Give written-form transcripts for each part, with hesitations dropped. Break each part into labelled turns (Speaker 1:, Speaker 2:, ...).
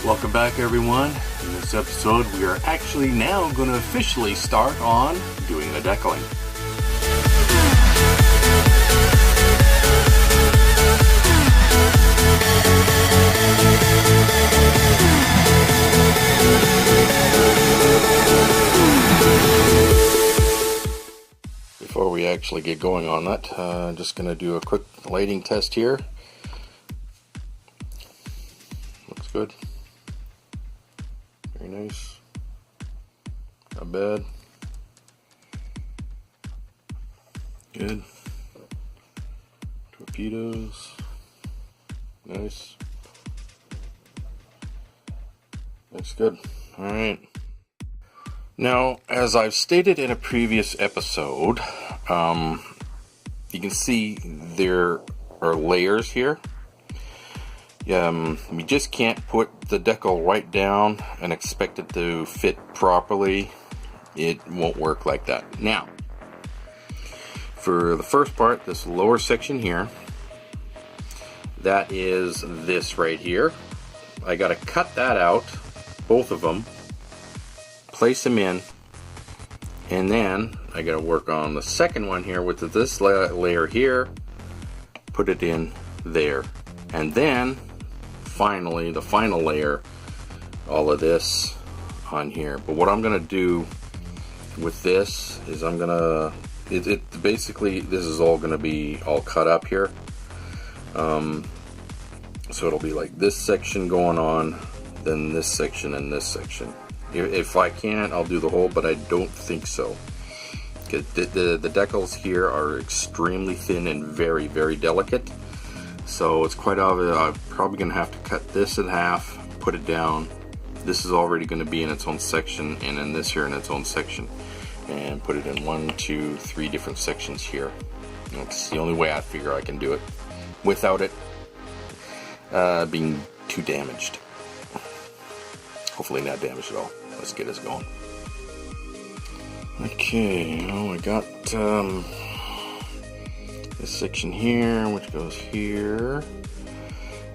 Speaker 1: Welcome back, everyone. In this episode, we are actually now going to officially start on doing the decaling. Before we actually get going on that, I'm just going to do a quick lighting test here. Looks good. Very nice. Not bad. Good. Torpedoes. Nice. Looks good. Alright. Now, as I've stated in a previous episode, you can see there are layers here. You just can't put the decal right down and expect it to fit properly. It won't work like that. Now, for the first part, this lower section here, that is this right here. I gotta cut that out, both of them, place them in, and then I gotta work on the second one here with this layer here, put it in there, and then finally the final layer, all of this on here. But what I'm gonna do with this is I'm gonna basically this is all gonna be all cut up here, so it'll be like this section going on, then this section and this section. If I can, I'll do the whole, but I don't think so. The decals here are extremely thin and very, very delicate. So it's quite obvious I'm probably going to have to cut this in half, put it down. This is already going to be in its own section, and then this here in its own section. And put it in 1, 2, 3 different sections here. That's the only way I figure I can do it without it being too damaged. Hopefully not damaged at all. Let's get us going. Okay, now I got this section here, which goes here,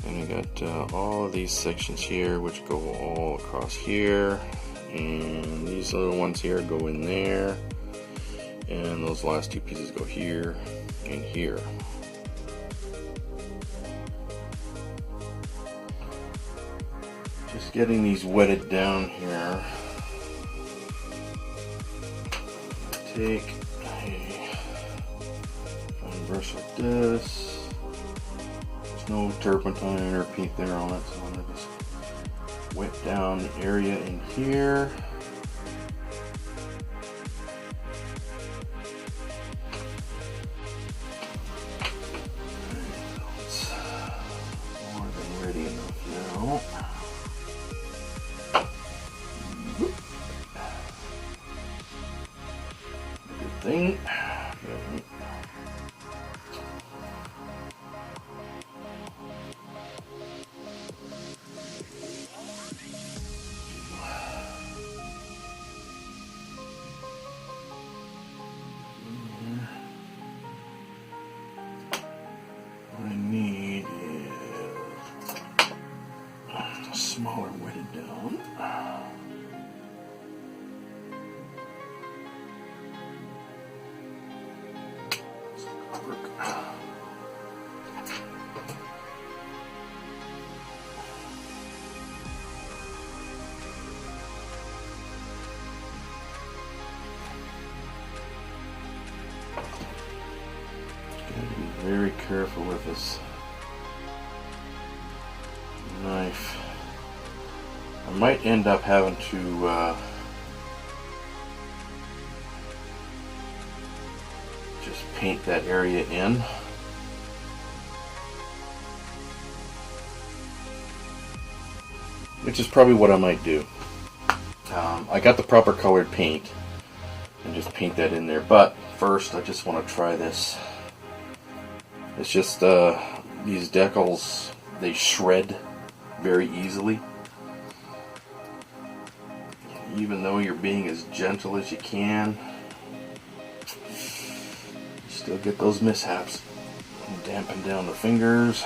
Speaker 1: and I got all of these sections here, which go all across here, and these little ones here go in there, and those last two pieces go here and here. Just getting these wetted down here. Take a fine brush like this. There's no turpentine or paint there on it, so I'm going to just wet down the area in here. It's more than ready enough now. Thing. What I need is a smaller wetted down. Very careful with this knife. I might end up having to just paint that area in. Which is probably what I might do. I got the proper colored paint and just paint that in there, but first I just want to try this. It's just these decals, they shred very easily. Even though you're being as gentle as you can, you still get those mishaps. Dampen down the fingers.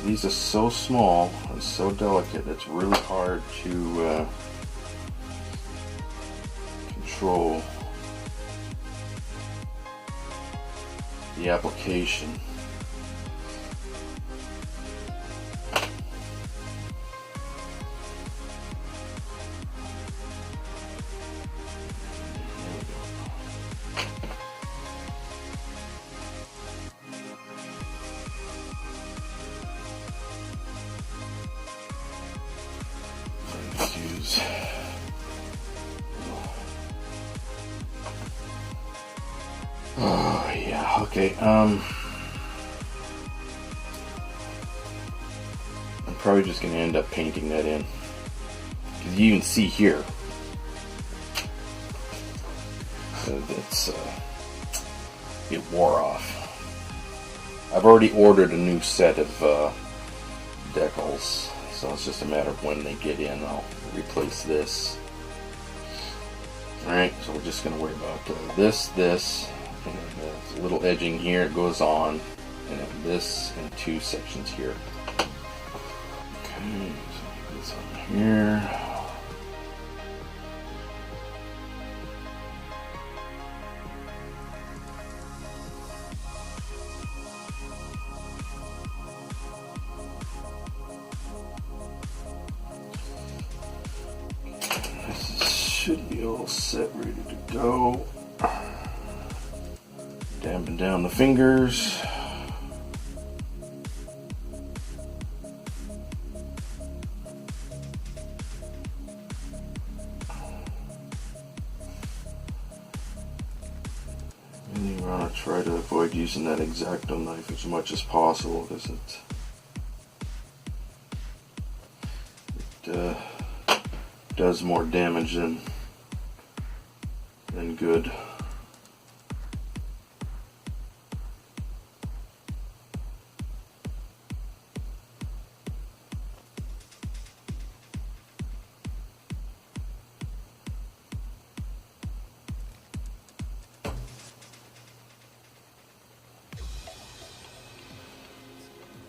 Speaker 1: These are so small and so delicate, it's really hard to control the application. Oh yeah, okay. I'm probably just gonna end up painting that in. Because you can see here, it wore off. I've already ordered a new set of decals, so it's just a matter of when they get in. I'll replace this. Alright, so we're just going to worry about this, and there's a little edging here, it goes on, and then this and two sections here. Okay, so this on here. Should be all set, ready to go. Dampen down the fingers. And you want to try to avoid using that X-Acto knife as much as possible because it does more damage than good.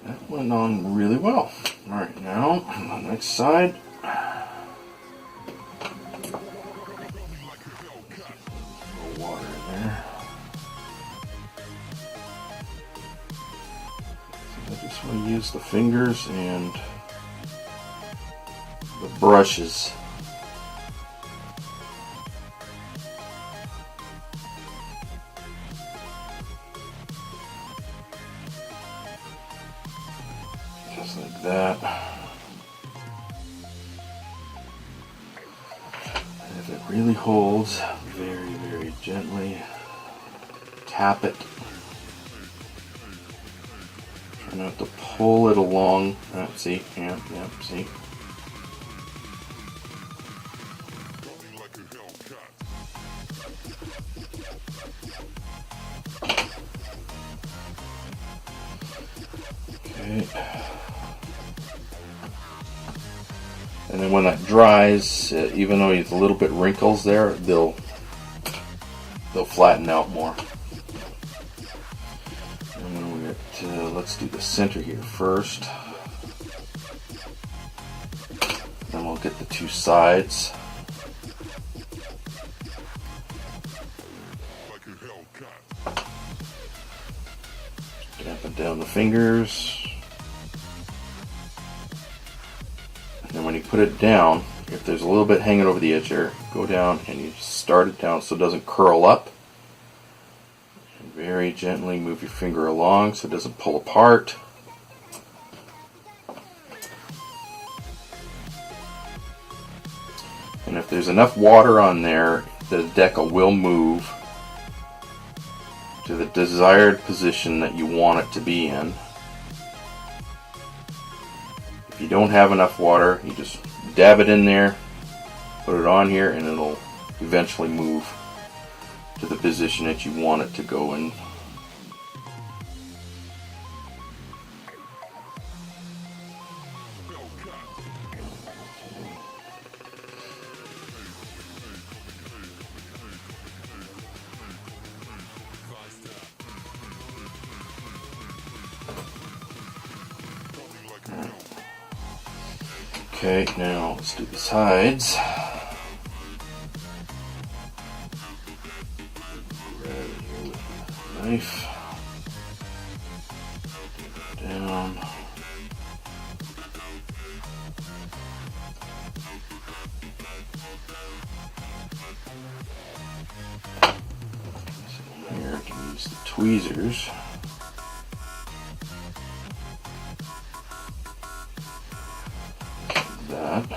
Speaker 1: That went on really well. Alright, now on the next side. Use the fingers and the brushes. Just like that. And if it really holds, very, very gently tap it. Try not to pull it along. See? Yeah, see? Okay. And then when that dries, even though it's a little bit wrinkles there, they'll flatten out more. Let's do the center here first. Then we'll get the two sides. Dampen down the fingers. And then when you put it down, if there's a little bit hanging over the edge there, go down and you start it down so it doesn't curl up. Very gently move your finger along so it doesn't pull apart. And if there's enough water on there, the decal will move to the desired position that you want it to be in. If you don't have enough water, you just dab it in there, put it on here, and it'll eventually move to the position that you want it to go in. Okay, now let's do the sides. Grab it here with a knife. Down. So here I can use the tweezers. That. So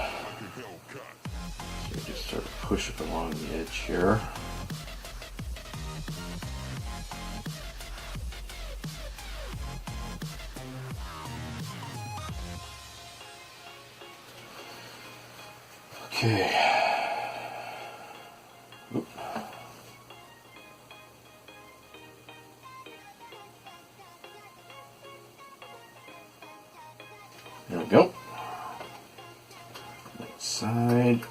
Speaker 1: we just sort of push it along the edge here. Okay. Oop. There we go. Next side.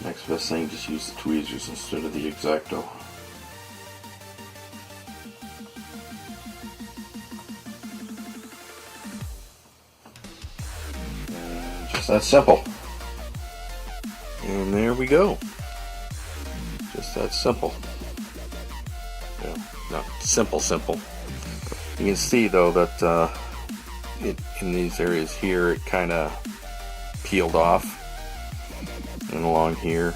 Speaker 1: Next best thing, just use the tweezers instead of the X-Acto. And just that simple. And there we go. Just that simple. Yeah, not simple. You can see though that in these areas here it kind of peeled off. And along here,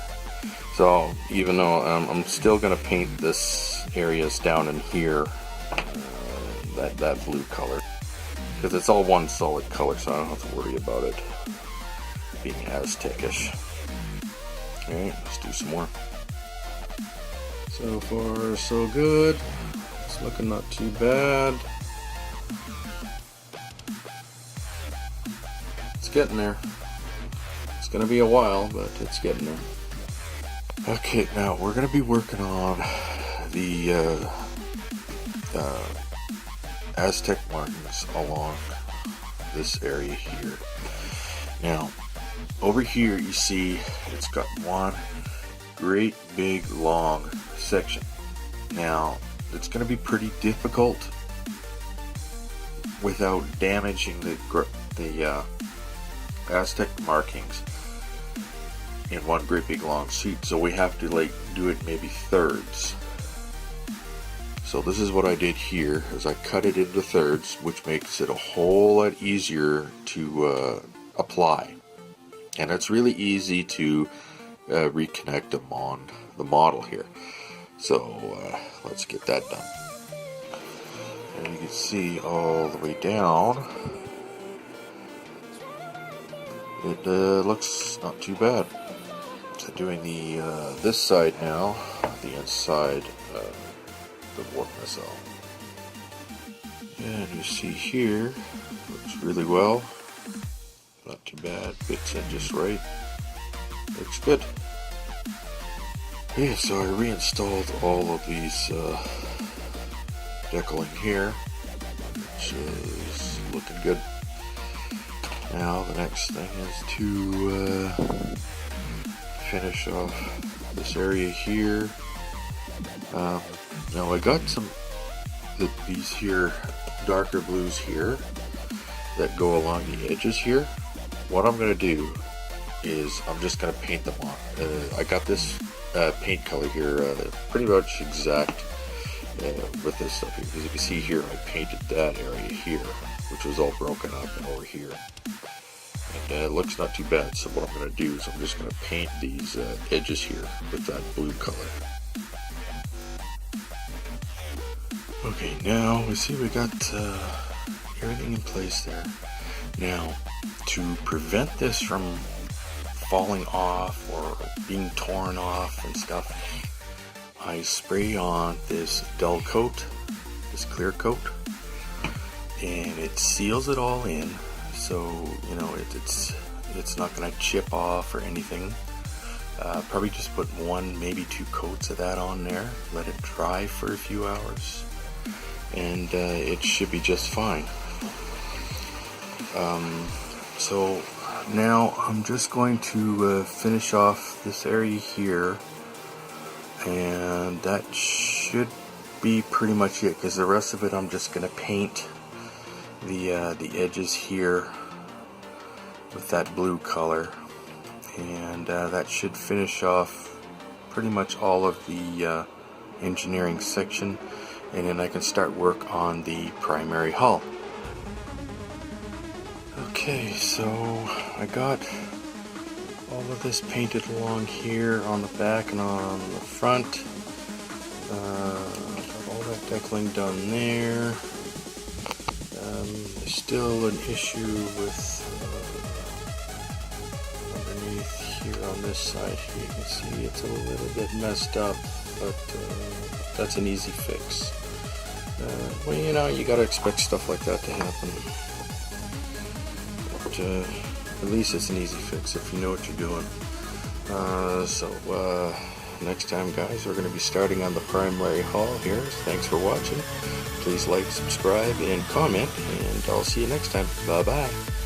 Speaker 1: so even though I'm still going to paint this areas down in here that blue color, because it's all one solid color, so I don't have to worry about it being Aztecish. Alright, let's do some more. So far so good. It's looking not too bad. It's getting there. It's going to be a while, but it's getting there. Okay, now we're going to be working on the Aztec markings along this area here. Now, over here you see it's got one great big long section. Now, it's going to be pretty difficult without damaging the Aztec markings in one great big long sheet, so we have to like do it maybe thirds. So this is what I did here, is I cut it into thirds, which makes it a whole lot easier to apply, and it's really easy to reconnect them on the model here. So let's get that done. And you can see all the way down it looks not too bad. So doing the this side now, the inside the warp missile. And you see here, looks really well. Not too bad, fits in just right. Looks good. Yeah, so I reinstalled all of these decal in here, which is looking good. Now the next thing is to finish off this area here. Now I got these here darker blues here that go along the edges here. What I'm going to do is I'm just going to paint them on. I got this paint color here pretty much exact with this stuff here. As you can see here, I painted that area here, which was all broken up, and over here. And it looks not too bad, so what I'm going to do is I'm just going to paint these edges here with that blue color. Okay, now we see we got everything in place there. Now, to prevent this from falling off or being torn off and stuff, I spray on this dull coat, this clear coat, and it seals it all in, so you know it's not going to chip off or anything. Probably just put one, maybe two coats of that on there, let it dry for a few hours, and it should be just fine. So now I'm just going to finish off this area here, and that should be pretty much it, because the rest of it I'm just going to paint the edges here with that blue color, and that should finish off pretty much all of the engineering section, and then I can start work on the primary hull. Okay, so I got all of this painted along here on the back and on the front. Got all that decaling done there. There's still an issue with underneath here on this side here. You can see it's a little bit messed up, but that's an easy fix. Well, you know, you gotta expect stuff like that to happen. But at least it's an easy fix if you know what you're doing. So next time, guys, we're going to be starting on the primary hull here. Thanks for watching. Please like, subscribe, and comment, and I'll see you next time. Bye-bye.